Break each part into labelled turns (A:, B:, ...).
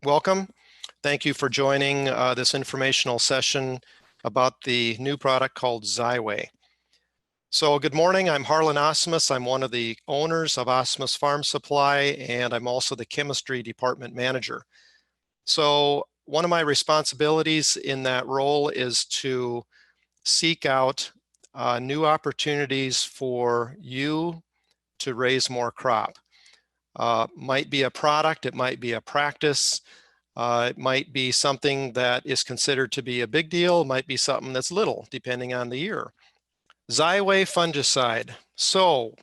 A: Welcome. Thank you for joining this informational session about the new product called Zyway. So good morning, I'm Harlan Asmus. I'm one of the owners of Asmus Farm Supply, and I'm also the chemistry department manager. So one of my responsibilities in that role is to seek out new opportunities for you to raise more crop. Might be a product, it might be a practice, it might be something that is considered to be a big deal, it might be something that's little, depending on the year. Zyway fungicide. So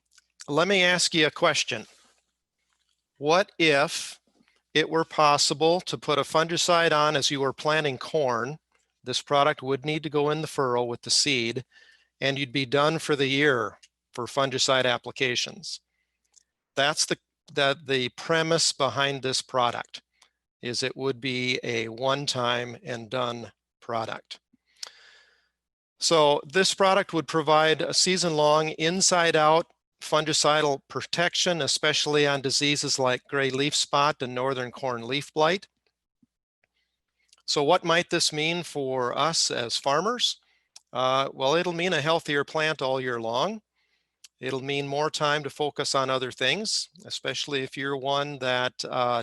A: let me ask you a question. What if it were possible to put a fungicide on as you were planting corn? This product would need to go in the furrow with the seed, and you'd be done for the year for fungicide applications. That's the premise behind this product, is it would be a one-time and done product. So this product would provide a season-long inside-out fungicidal protection, especially on diseases like gray leaf spot and northern corn leaf blight. So what might this mean for us as farmers? Well, it'll mean a healthier plant all year long. It'll mean more time to focus on other things, especially if you're one that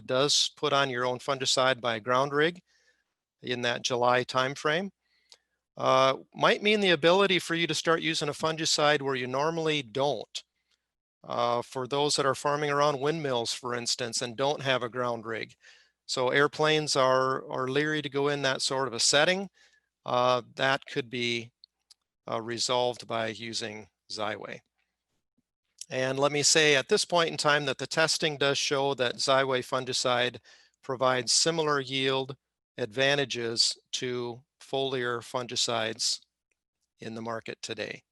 A: does put on your own fungicide by ground rig in that July timeframe. Might mean the ability for you to start using a fungicide where you normally don't. For those that are farming around windmills, for instance, and don't have a ground rig. So airplanes are leery to go in that sort of a setting. That could be resolved by using Zyway. And let me say at this point in time that the testing does show that Zyway fungicide provides similar yield advantages to foliar fungicides in the market today.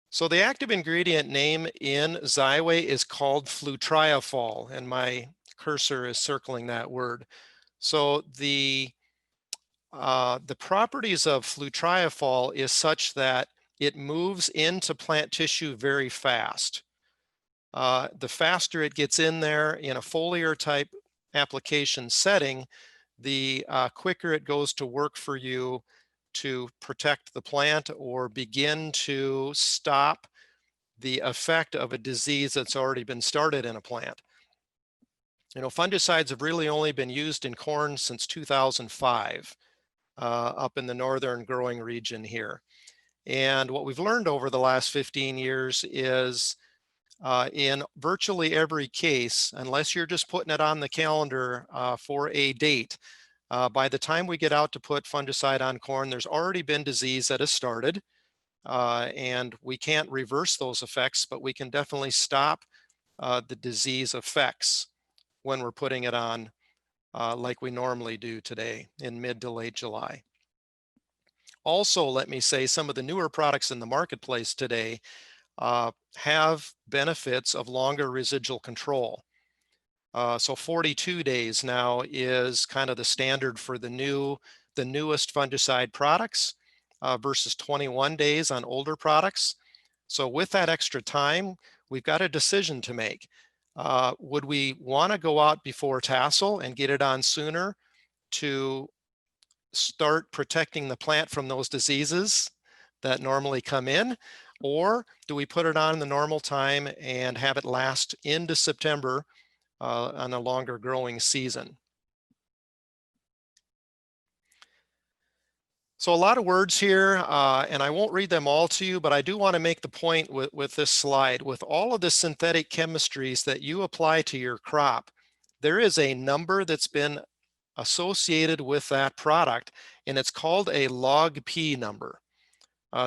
A: So the active ingredient name in Zyway is called flutriafol, and my cursor is circling that word. So the properties of flutriafol is such that it moves into plant tissue very fast. The faster it gets in there in a foliar type application setting, the quicker it goes to work for you to protect the plant or begin to stop the effect of a disease that's already been started in a plant. You know, fungicides have really only been used in corn since 2005 up in the northern growing region here. And what we've learned over the last 15 years is in virtually every case, unless you're just putting it on the calendar for a date, by the time we get out to put fungicide on corn, there's already been disease that has started, and we can't reverse those effects, but we can definitely stop the disease effects when we're putting it on like we normally do today in mid to late July. Also, let me say some of the newer products in the marketplace today have benefits of longer residual control. So 42 days now is kind of the standard for the newest fungicide products versus 21 days on older products. So with that extra time, we've got a decision to make. Would we want to go out before tassel and get it on sooner to start protecting the plant from those diseases that normally come in? Or do we put it on in the normal time and have it last into September on a longer growing season? So a lot of words here, and I won't read them all to you, but I do want to make the point with this slide. With all of the synthetic chemistries that you apply to your crop, there is a number that's been associated with that product, and it's called a log P number.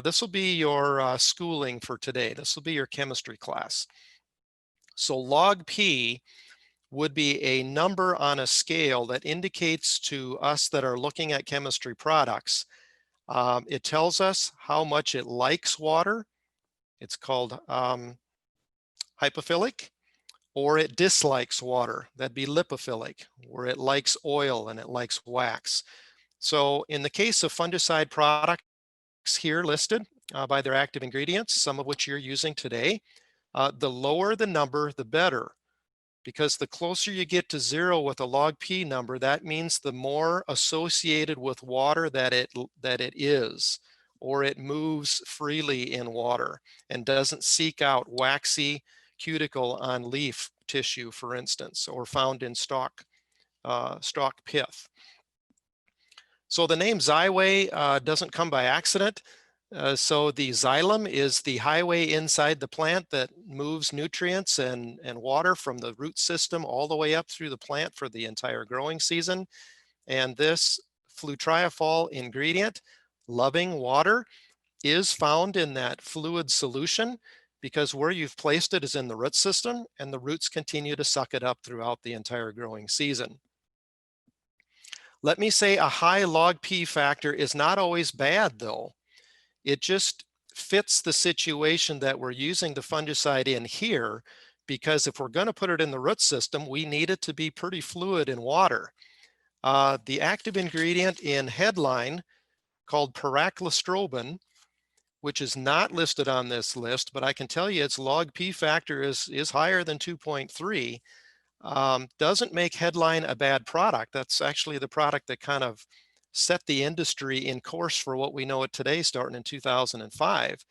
A: This will be your schooling for today. This will be your chemistry class. So log P would be a number on a scale that indicates to us that are looking at chemistry products. It tells us how much it likes water. It's called hypophilic, or it dislikes water. That'd be lipophilic, or it likes oil and it likes wax. So in the case of fungicide products here listed by their active ingredients, some of which you're using today, the lower the number, the better. because the closer you get to 0 with a log P number, that means the more associated with water that it is, or it moves freely in water and doesn't seek out waxy cuticle on leaf tissue, for instance, or found in stalk pith. So the name Zyway doesn't come by accident. So the xylem is the highway inside the plant that moves nutrients and water from the root system all the way up through the plant for the entire growing season. And this flutriafol ingredient, loving water, is found in that fluid solution because where you've placed it is in the root system, and the roots continue to suck it up throughout the entire growing season. Let me say a high log P factor is not always bad, though. It just fits the situation that we're using the fungicide in here, because if we're going to put it in the root system, we need it to be pretty fluid in water. The active ingredient in headline, called pyraclostrobin, which is not listed on this list, but I can tell you its log P factor is higher than 2.3. Doesn't make headline a bad product. That's actually the product that kind of set the industry in course for what we know it today, starting in 2005.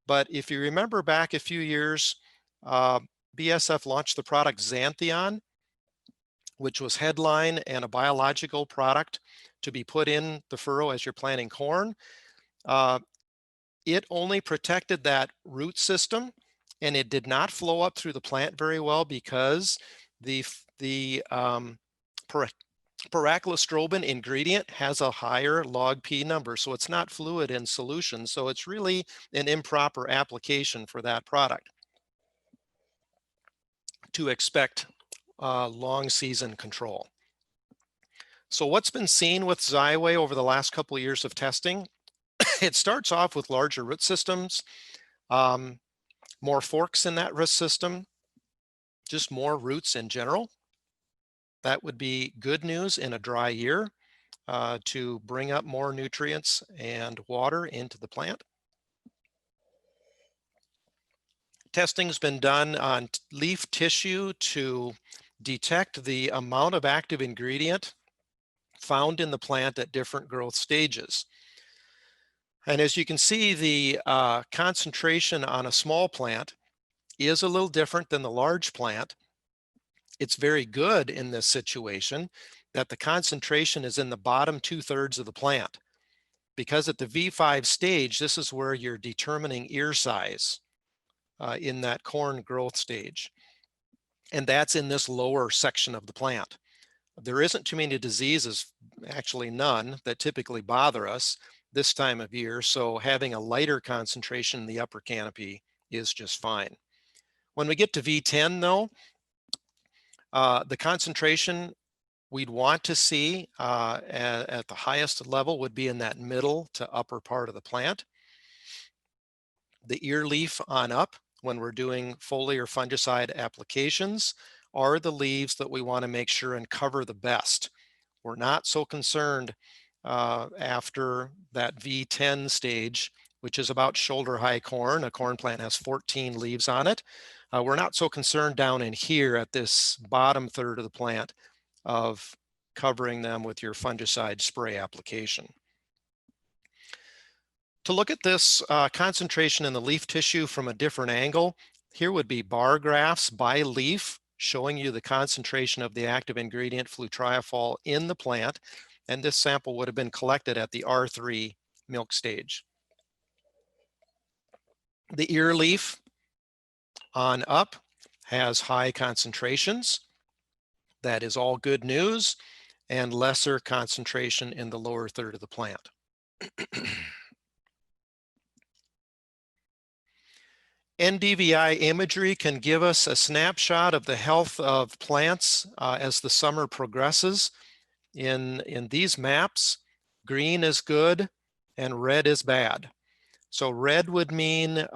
A: But if you remember back a few years, BASF launched the product Xanthion, which was headline and a biological product to be put in the furrow as you're planting corn. It only protected that root system, and it did not flow up through the plant very well because the pyraclostrobin ingredient has a higher log P number, so it's not fluid in solution. So it's really an improper application for that product to expect long season control. So what's been seen with Zyway over the last couple of years of testing? It starts off with larger root systems, more forks in that root system, just more roots in general. That would be good news in a dry year to bring up more nutrients and water into the plant. Testing's been done on leaf tissue to detect the amount of active ingredient found in the plant at different growth stages. And as you can see, the concentration on a small plant is a little different than the large plant. It's very good in this situation that the concentration is in the bottom 2/3 of the plant, because at the V5 stage, this is where you're determining ear size in that corn growth stage. And that's in this lower section of the plant. There isn't too many diseases, actually none, that typically bother us this time of year. So having a lighter concentration in the upper canopy is just fine. When we get to V10 though, the concentration we'd want to see at the highest level would be in that middle to upper part of the plant. The ear leaf on up, when we're doing foliar fungicide applications, are the leaves that we want to make sure and cover the best. We're not so concerned after that V10 stage, which is about shoulder high corn. A corn plant has 14 leaves on it. We're not so concerned down in here at this bottom third of the plant of covering them with your fungicide spray application. To look at this concentration in the leaf tissue from a different angle, here would be bar graphs by leaf showing you the concentration of the active ingredient flutriafol in the plant, and this sample would have been collected at the R3 milk stage. The ear leaf on up has high concentrations. That is all good news, and lesser concentration in the lower third of the plant. NDVI imagery can give us a snapshot of the health of plants as the summer progresses. In these maps, green is good and red is bad. So red would mean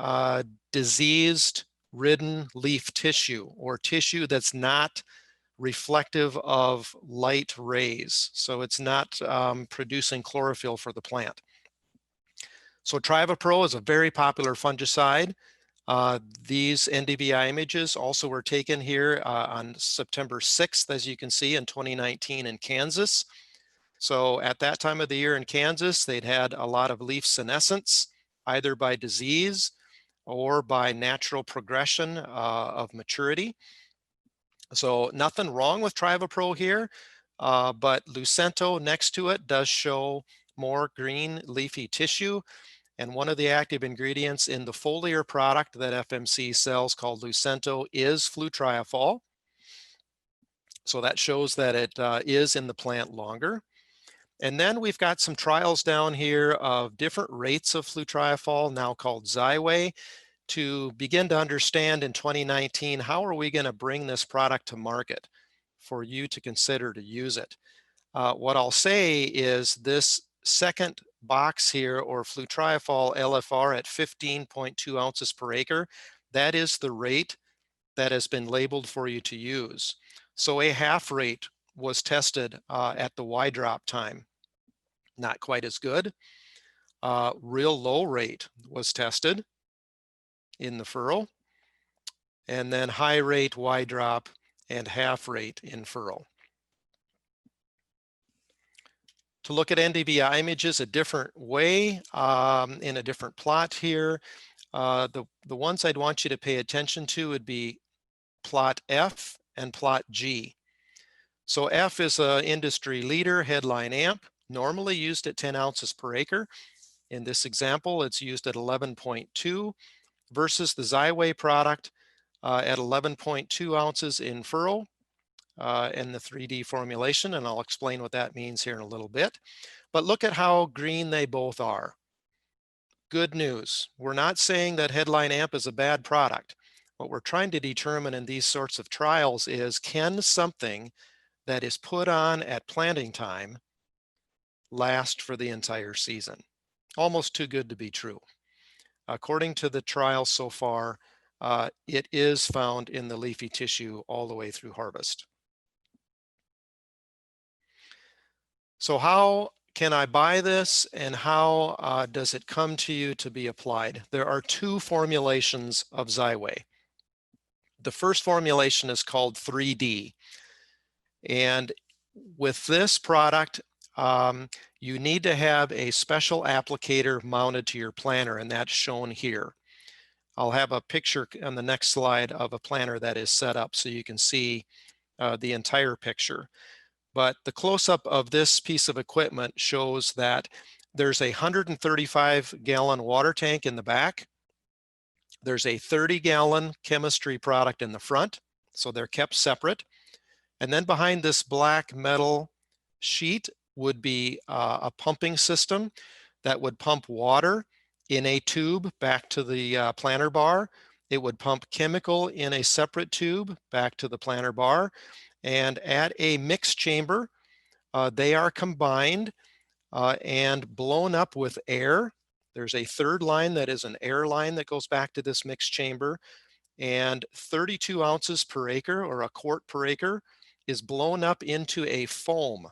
A: diseased, ridden leaf tissue, or tissue that's not reflective of light rays. So it's not producing chlorophyll for the plant. So Trivapro is a very popular fungicide. These NDVI images also were taken here on September 6th, as you can see, in 2019 in Kansas. So at that time of the year in Kansas, they'd had a lot of leaf senescence, either by disease or by natural progression of maturity. So nothing wrong with Trivapro here, but Lucento next to it does show more green leafy tissue. And one of the active ingredients in the foliar product that FMC sells called Lucento is flutriafol. So that shows that it is in the plant longer. And then we've got some trials down here of different rates of flutriafol, now called Zyway, to begin to understand in 2019, how are we going to bring this product to market for you to consider to use it? What I'll say is this second box here, or flutriafol LFR at 15.2 ounces per acre, that is the rate that has been labeled for you to use. So a half rate was tested at the Y drop time. Not quite as good. Real low rate was tested in the furrow, and then high rate Y drop and half rate in furrow. To look at NDVI images a different way, in a different plot here, the ones I'd want you to pay attention to would be plot F and plot G. So F is an industry leader, headline amp, normally used at 10 ounces per acre. In this example, it's used at 11.2 versus the Zyway product at 11.2 ounces in furrow in the 3D formulation, and I'll explain what that means here in a little bit. But look at how green they both are. Good news. We're not saying that headline amp is a bad product. What we're trying to determine in these sorts of trials is, can something that is put on at planting time last for the entire season? Almost too good to be true. According to the trial so far, it is found in the leafy tissue all the way through harvest. So how can I buy this, and how does it come to you to be applied? There are two formulations of Zyway. The first formulation is called 3D. And with this product, you need to have a special applicator mounted to your planter, and that's shown here. I'll have a picture on the next slide of a planter that is set up so you can see the entire picture. But the close-up of this piece of equipment shows that there's a 135-gallon water tank in the back. There's a 30-gallon chemistry product in the front, so they're kept separate. And then behind this black metal sheet would be a pumping system that would pump water in a tube back to the planter bar. It would pump chemical in a separate tube back to the planter bar. And at a mix chamber, they are combined and blown up with air. There's a third line that is an air line that goes back to this mix chamber, and 32 ounces per acre, or a quart per acre, is blown up into a foam.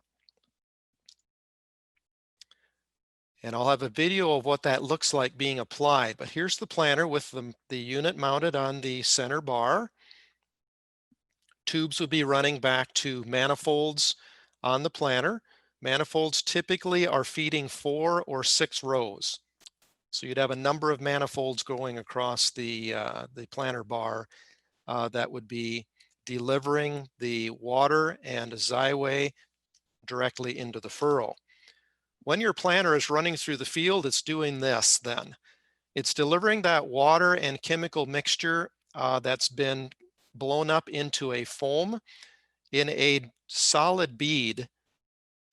A: And I'll have a video of what that looks like being applied. But here's the planter with the unit mounted on the center bar. Tubes would be running back to manifolds on the planter. Manifolds typically are feeding 4 or 6 rows. So you'd have a number of manifolds going across the planter bar that would be delivering the water and Zyway directly into the furrow. When your planter is running through the field, it's doing this then. It's delivering that water and chemical mixture that's been blown up into a foam in a solid bead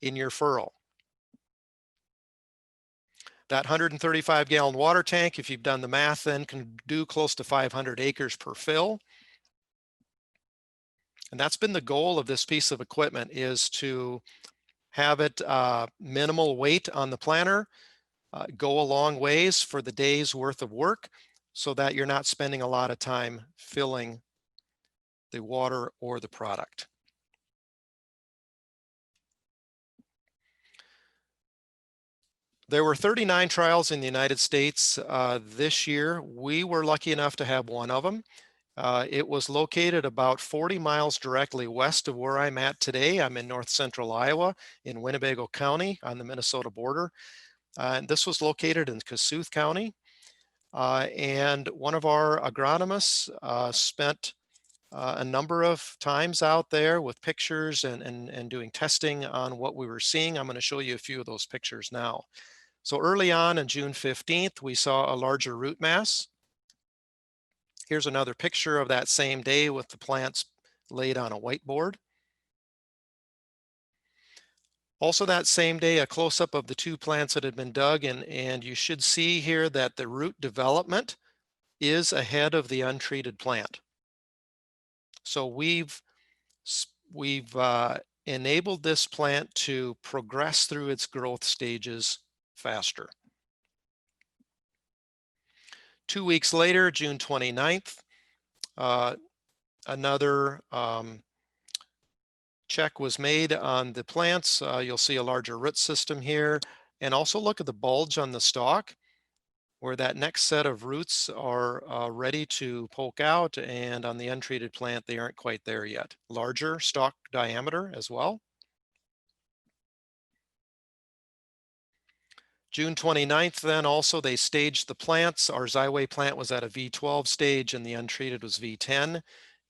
A: in your furrow. That 135-gallon water tank, if you've done the math, then can do close to 500 acres per fill. And that's been the goal of this piece of equipment, is to have it minimal weight on the planter, go a long ways for the day's worth of work, so that you're not spending a lot of time filling the water or the product. There were 39 trials in the United States this year. We were lucky enough to have one of them. It was located about 40 miles directly west of where I'm at today. I'm in north central Iowa in Winnebago County on the Minnesota border. And this was located in Kossuth County. And one of our agronomists spent a number of times out there with pictures and doing testing on what we were seeing. I'm going to show you a few of those pictures now. So early on June 15th, we saw a larger root mass. Here's another picture of that same day with the plants laid on a whiteboard. Also that same day, a close-up of the two plants that had been dug, and you should see here that the root development is ahead of the untreated plant. So we've enabled this plant to progress through its growth stages faster. 2 weeks later, June 29th, another check was made on the plants. You'll see a larger root system here, and also look at the bulge on the stalk where that next set of roots are ready to poke out, and on the untreated plant, they aren't quite there yet. Larger stalk diameter as well. June 29th, then also they staged the plants. Our Zyway plant was at a V12 stage and the untreated was V10,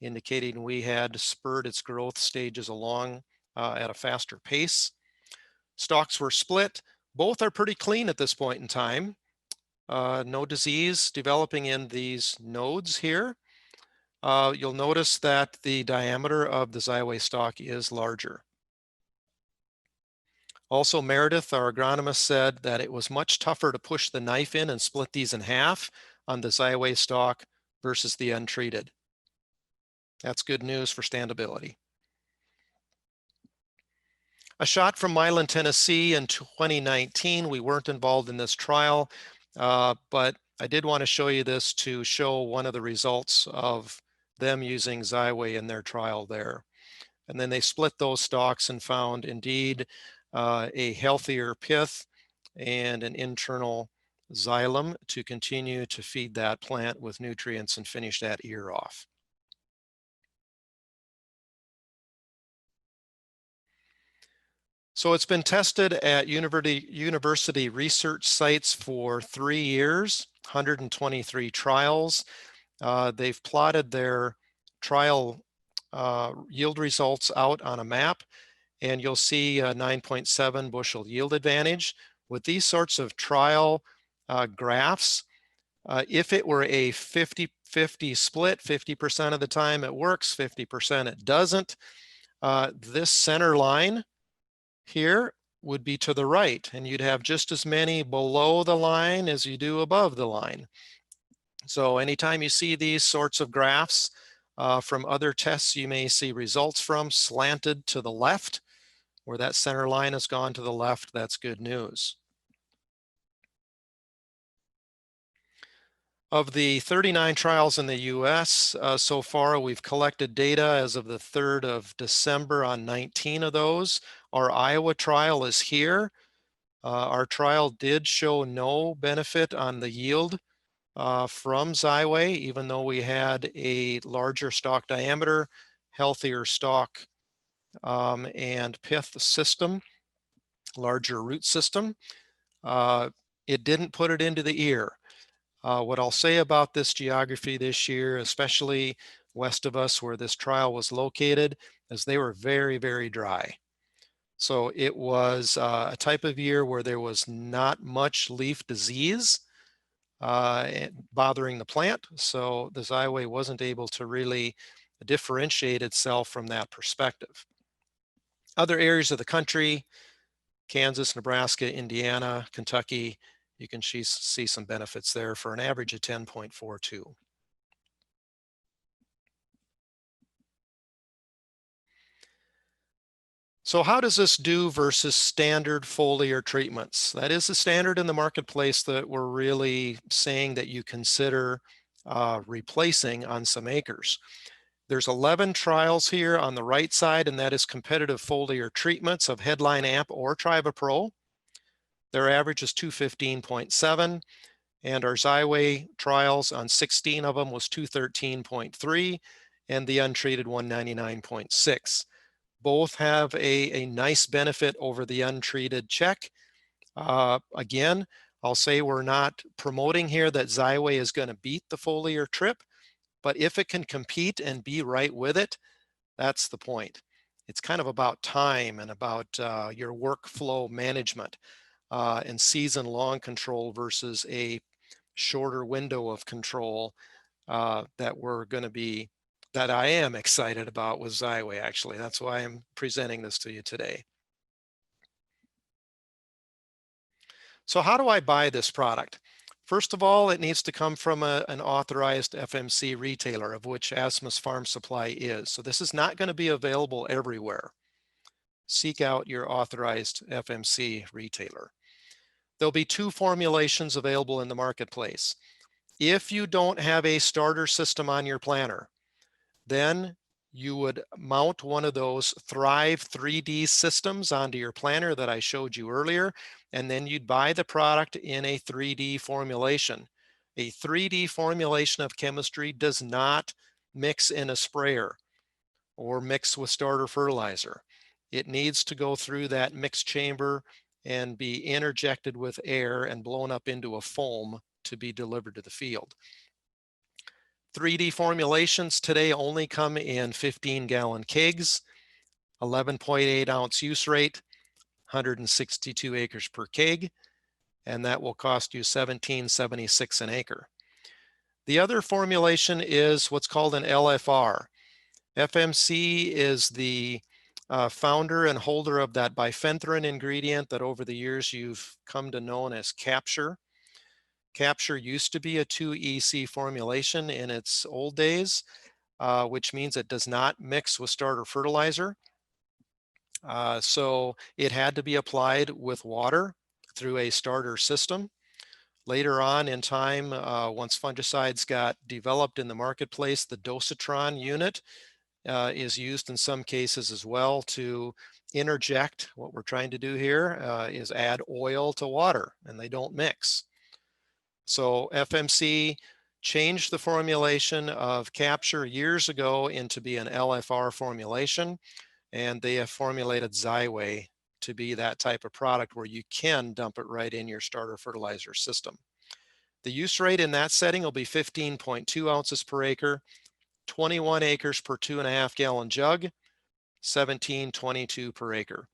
A: indicating we had spurred its growth stages along at a faster pace. Stalks were split. Both are pretty clean at this point in time. No disease developing in these nodes here. You'll notice that the diameter of the Zyway stalk is larger. Also, Meredith, our agronomist, said that it was much tougher to push the knife in and split these in half on the Zyway stalk versus the untreated. That's good news for standability. A shot from Milan, Tennessee in 2019. We weren't involved in this trial, but I did want to show you this to show one of the results of them using Zyway in their trial there. And then they split those stalks and found indeed a healthier pith and an internal xylem to continue to feed that plant with nutrients and finish that ear off. So it's been tested at university research sites for 3 years, 123 trials. They've plotted their trial yield results out on a map, and you'll see a 9.7 bushel yield advantage. With these sorts of trial graphs, if it were a 50-50 split, 50% of the time it works, 50% it doesn't, this center line here would be to the right, and you'd have just as many below the line as you do above the line. So anytime you see these sorts of graphs from other tests you may see results from slanted to the left, where that center line has gone to the left, that's good news. Of the 39 trials in the US so far, we've collected data as of the 3rd of December on 19 of those. Our Iowa trial is here. Our trial did show no benefit on the yield from Zyway, even though we had a larger stalk diameter, healthier stalk and pith system, larger root system. It didn't put it into the ear. What I'll say about this geography this year, especially west of us where this trial was located, is they were very, very dry. So it was a type of year where there was not much leaf disease bothering the plant. So the Zyway wasn't able to really differentiate itself from that perspective. Other areas of the country, Kansas, Nebraska, Indiana, Kentucky, you can see some benefits there for an average of 10.42. So how does this do versus standard foliar treatments? That is the standard in the marketplace that we're really saying that you consider replacing on some acres. There's 11 trials here on the right side, and that is competitive foliar treatments of Headline Amp or Trivapro. Their average is 215.7, and our Zyway trials on 16 of them was 213.3, and the untreated 199.6. Both have a nice benefit over the untreated check. Again, I'll say we're not promoting here that Zyway is going to beat the foliar trip, but if it can compete and be right with it, that's the point. It's kind of about time and about your workflow management and season-long control versus a shorter window of control that I am excited about with Zyway, actually. That's why I'm presenting this to you today. So how do I buy this product? First of all, it needs to come from an authorized FMC retailer, of which Asmus Farm Supply is. So this is not going to be available everywhere. Seek out your authorized FMC retailer. There'll be 2 formulations available in the marketplace. If you don't have a starter system on your planter, then you would mount one of those Thrive 3D systems onto your planter that I showed you earlier, and then you'd buy the product in a 3D formulation. A 3D formulation of chemistry does not mix in a sprayer or mix with starter fertilizer. It needs to go through that mixed chamber and be interjected with air and blown up into a foam to be delivered to the field. 3D formulations today only come in 15-gallon kegs, 11.8 ounce use rate, 162 acres per keg, and that will cost you $17.76 an acre. The other formulation is what's called an LFR. FMC is the founder and holder of that bifenthrin ingredient that over the years you've come to know as Capture. Capture used to be a 2EC formulation in its old days, which means it does not mix with starter fertilizer. So it had to be applied with water through a starter system. Later on in time, once fungicides got developed in the marketplace, the dosatron unit is used in some cases as well to interject. What we're trying to do here is add oil to water, and they don't mix. So FMC changed the formulation of Capture years ago into be an LFR formulation, and they have formulated Zyway to be that type of product where you can dump it right in your starter fertilizer system. The use rate in that setting will be 15.2 ounces per acre, 21 acres per 2.5 gallon jug, 1722 per acre.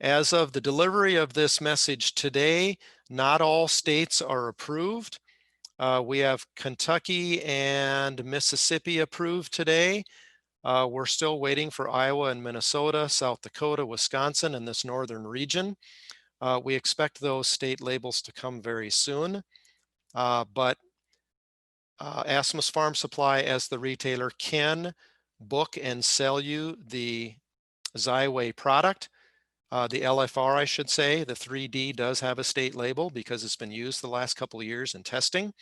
A: As of the delivery of this message today, not all states are approved. We have Kentucky and Mississippi approved today. We're still waiting for Iowa and Minnesota, South Dakota, Wisconsin, and this northern region. We expect those state labels to come very soon, but Asmus Farm Supply as the retailer can book and sell you the Zyway product. The LFR, I should say, the 3D does have a state label because it's been used the last couple of years in testing,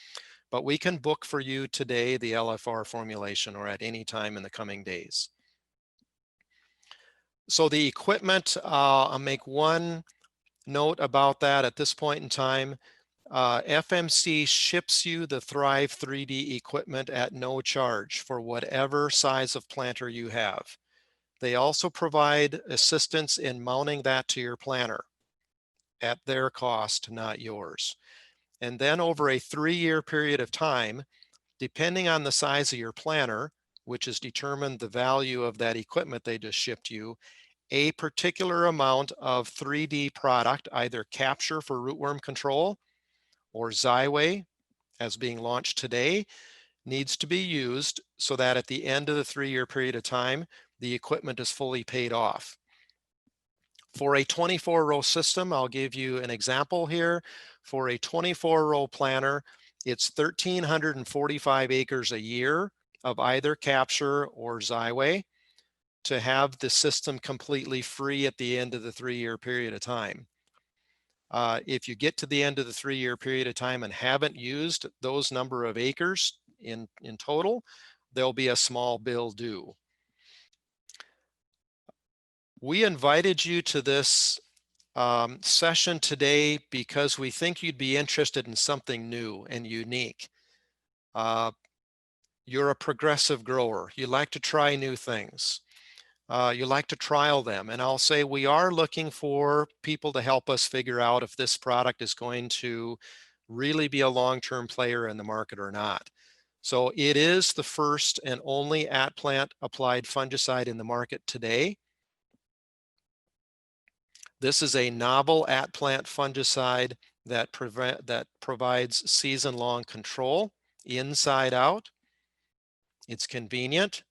A: but we can book for you today the LFR formulation or at any time in the coming days. So the equipment, I'll make one note about that at this point in time. FMC ships you the Thrive 3D equipment at no charge for whatever size of planter you have. They also provide assistance in mounting that to your planter at their cost, not yours. And then over a 3-year period of time, depending on the size of your planter, which has determined the value of that equipment they just shipped you, a particular amount of 3D product, either Capture for rootworm control or Zyway, as being launched today, needs to be used so that at the end of the 3-year period of time, the equipment is fully paid off. For a 24-row system, I'll give you an example here. For a 24-row planter, it's 1,345 acres a year of either Capture or Zyway to have the system completely free at the end of the 3-year period of time. If you get to the end of the 3-year period of time and haven't used those number of acres in total, there'll be a small bill due. We invited you to this session today because we think you'd be interested in something new and unique. You're a progressive grower. You like to try new things. You like to trial them. And I'll say we are looking for people to help us figure out if this product is going to really be a long-term player in the market or not. So it is the first and only at-plant applied fungicide in the market today. This is a novel at-plant fungicide that provides season-long control inside out. It's convenient,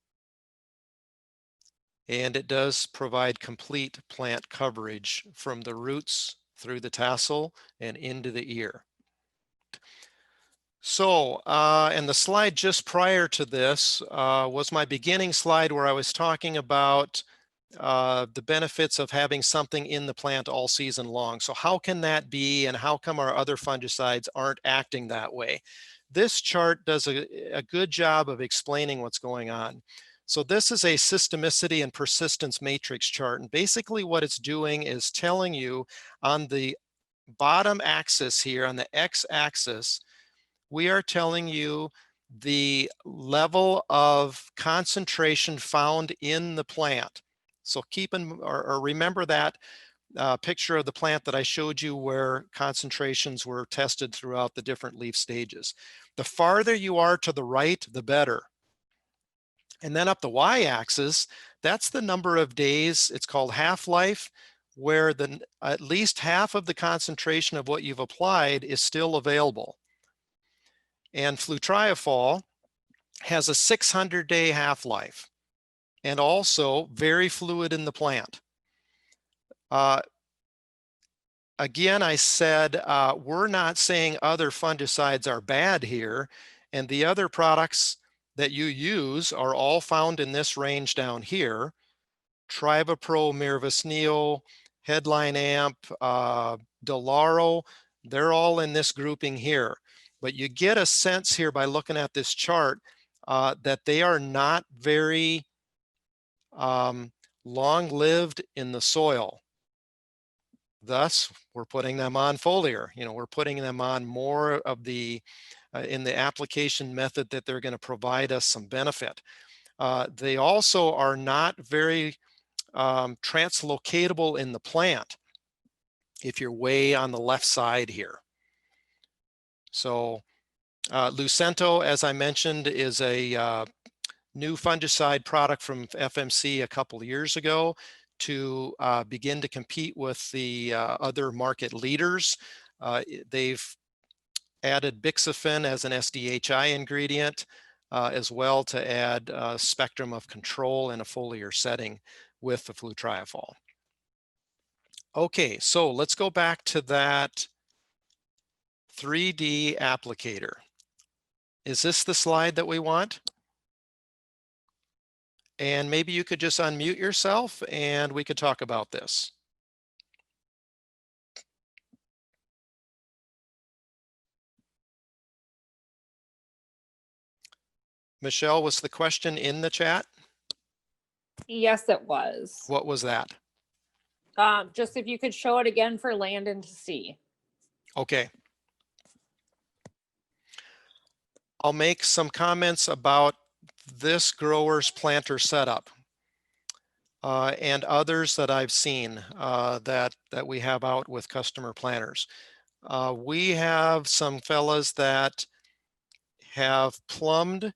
A: and it does provide complete plant coverage from the roots through the tassel and into the ear. So, and the slide just prior to this was my beginning slide where I was talking about the benefits of having something in the plant all season long. So how can that be, and how come our other fungicides aren't acting that way? This chart does a good job of explaining what's going on. So this is a systemicity and persistence matrix chart. And basically what it's doing is telling you on the bottom axis here, on the x-axis, we are telling you the level of concentration found in the plant. So keep in, or remember that picture of the plant that I showed you where concentrations were tested throughout the different leaf stages. The farther you are to the right, the better. And then up the y-axis, that's the number of days, it's called half-life, where at least half of the concentration of what you've applied is still available. And flutriafol has a 600-day half-life and also very fluid in the plant. Again, I said we're not saying other fungicides are bad here, and the other products that you use are all found in this range down here: Trivapro, Mirvasneol, Headline Amp, Delaro. They're all in this grouping here. But you get a sense here by looking at this chart that they are not very long-lived in the soil. Thus, we're putting them on foliar. You know, we're putting them on more of the in the application method that they're going to provide us some benefit. They also are not very translocatable in the plant if you're way on the left side here. So Lucento, as I mentioned, is a new fungicide product from FMC a couple of years ago to begin to compete with the other market leaders. They've added bixafen as an SDHI ingredient, as well to add a spectrum of control in a foliar setting with the flutriafol. Okay, so let's go back to that 3D applicator. Is this the slide that we want? And maybe you could just unmute yourself and we could talk about this. Michelle, was the question in the chat?
B: Yes, it was.
A: What was that?
B: Just if you could show it again for Landon to see.
A: Okay. I'll make some comments about this grower's planter setup and others that I've seen that we have out with customer planters. We have some fellas that have plumbed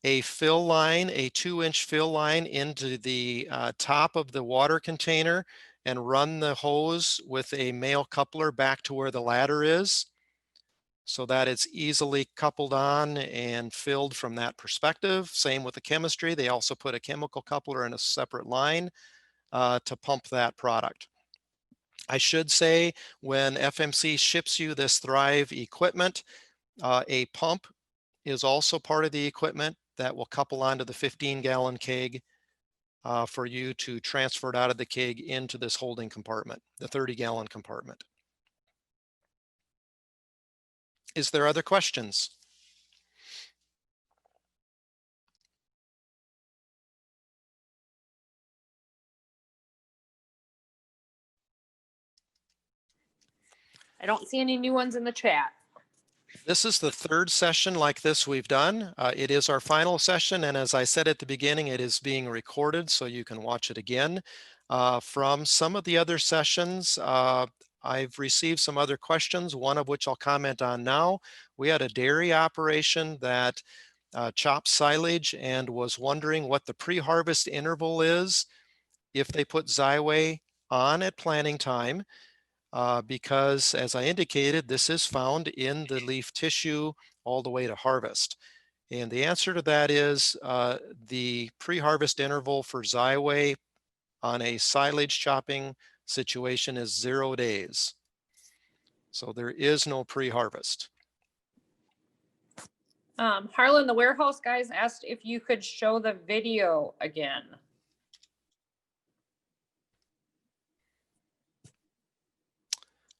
A: a fill line, a 2-inch fill line into the top of the water container and run the hose with a male coupler back to where the ladder is, so that it's easily coupled on and filled from that perspective. Same with the chemistry. They also put a chemical coupler in a separate line to pump that product. I should say, when FMC ships you this Thrive equipment, a pump is also part of the equipment that will couple onto the 15-gallon keg for you to transfer it out of the keg into this holding compartment, the 30-gallon compartment. Is there other questions?
B: I don't see any new ones in the chat.
A: This is the third session like this we've done. It is our final session, and as I said at the beginning, it is being recorded so you can watch it again. From some of the other sessions, I've received some other questions, one of which I'll comment on now. We had a dairy operation that chops silage and was wondering what the pre-harvest interval is if they put Zyway on at planting time. Because as I indicated, this is found in the leaf tissue all the way to harvest. And the answer to that is the pre-harvest interval for Zyway on a silage chopping situation is 0 days. So there is no pre-harvest.
B: Harlan, the warehouse guys asked if you could show the video again.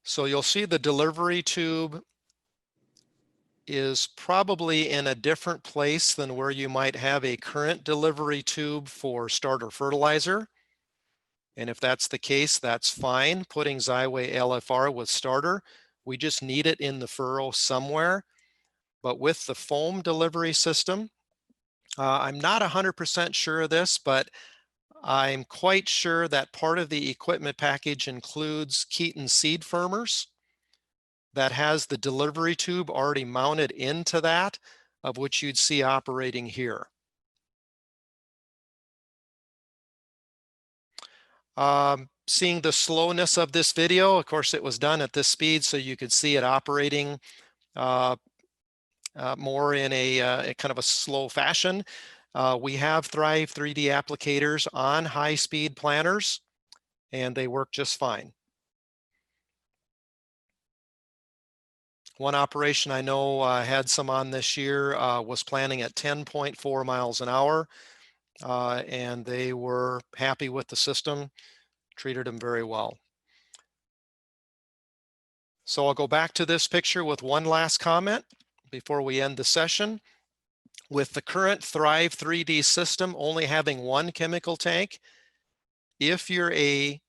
A: So you'll see the delivery tube is probably in a different place than where you might have a current delivery tube for starter fertilizer. And if that's the case, that's fine. Putting Zyway LFR with starter, we just need it in the furrow somewhere. But with the foam delivery system, I'm not 100% sure of this, but I'm quite sure that part of the equipment package includes Keaton seed firmers that has the delivery tube already mounted into that, of which you'd see operating here. Seeing the slowness of this video, of course, it was done at this speed, so you could see it operating more in a kind of a slow fashion. We have Thrive 3D applicators on high-speed planters, and they work just fine. One operation I know had some on this year was planting at 10.4 miles an hour, and they were happy with the system, treated them very well. So I'll go back to this picture with one last comment before we end the session. With the current Thrive 3D system only having one chemical tank, if you're a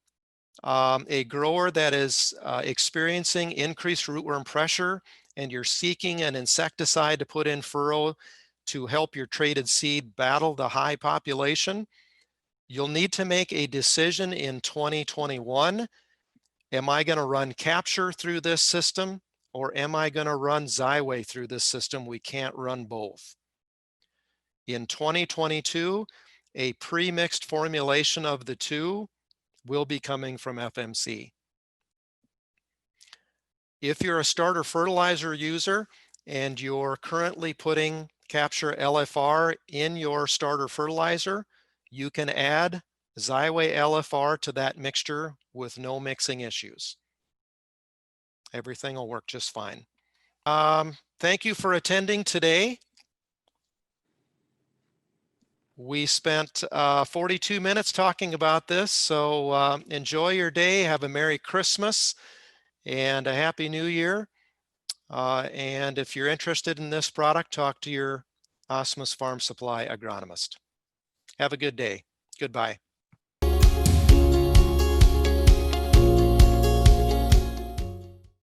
A: grower that is experiencing increased rootworm pressure and you're seeking an insecticide to put in furrow to help your traded seed battle the high population, you'll need to make a decision in 2021. Am I going to run Capture through this system, or am I going to run Zyway through this system? We can't run both. In 2022, a pre-mixed formulation of the two will be coming from FMC. If you're a starter fertilizer user and you're currently putting Capture LFR in your starter fertilizer, you can add Zyway LFR to that mixture with no mixing issues. Everything will work just fine. Thank you for attending today. We spent 42 minutes talking about this, so enjoy your day, have a Merry Christmas and a Happy New Year. And if you're interested in this product, talk to your Asmus Farm Supply agronomist. Have a good day. Goodbye.